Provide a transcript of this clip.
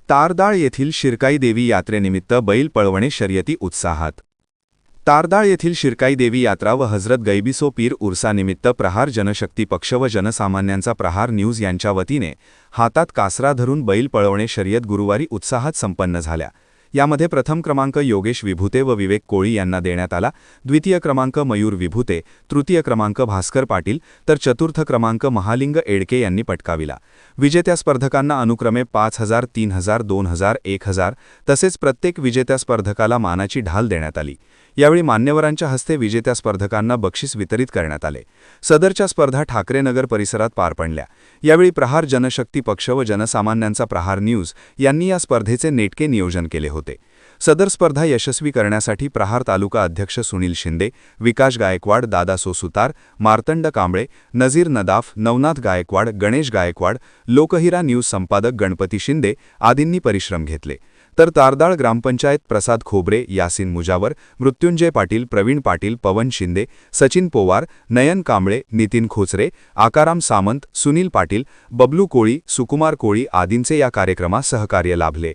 तारदाळ येथील शिरकाई देवी यात्रेनिमित्त बैल पळवणे शर्यती उत्साहात। तारदाळ येथील शिरकाई देवी यात्रा व हजरत गैबिसो पीर उर्सानिमित्त प्रहार जनशक्ती पक्ष व जनसामान्यांचा प्रहार न्यूज यांच्या वतीने हातात कासरा धरून बैल पळवणे शर्यत गुरुवारी उत्साहात संपन्न झाल्या। यामध्ये प्रथम क्रमांक योगेश विभूते व विवेक कोळी यांना देण्यात आला, द्वितीय क्रमांक मयूर विभूते, तृतीय क्रमांक भास्कर पाटील तर चतुर्थ क्रमांक महालिंग एडके यांनी पटकाविला। विजेत्या स्पर्धकांना अनुक्रमे 5000, 3000, 2000, 1000 तसेच प्रत्येक विजेत्या स्पर्धकाला मानाची ढाल देण्यात आली। यावेळी मान्यवरांच्या हस्ते विजेत्या स्पर्धकांना बक्षीस वितरित करण्यात आले। सदरच्या स्पर्धा ठाकरेनगर परिसरात पार पडल्या। यावेळी प्रहार जनशक्ती पक्ष व जनसामान्यांचा प्रहार न्यूज यांनी या स्पर्धेचे नेटके नियोजन केले होते। सदर स्पर्धा यशस्वी करण्यासाठी प्रहार तालुका अध्यक्ष सुनील शिंदे, विकास गायकवाड, दादा सोसुतार, मार्तंड कांबळे, नजीर नदाफ, नवनाथ गायकवाड, गणेश गायकवाड, लोकहिरा न्यूज संपादक गणपती शिंदे आदींनी परिश्रम घेतले। तर तारदाळ ग्रामपंचायत प्रसाद खोबरे, यासिन मुजावर, मृत्युंजय पाटील, प्रवीण पाटील, पवन शिंदे, सचिन पोवार, नयन कांबळे, नितीन खोचरे, आकाराम सामंत, सुनील पाटील, बबलू कोळी, सुकुमार कोळी आदींचे या कार्यक्रमास सहकार्य लाभले।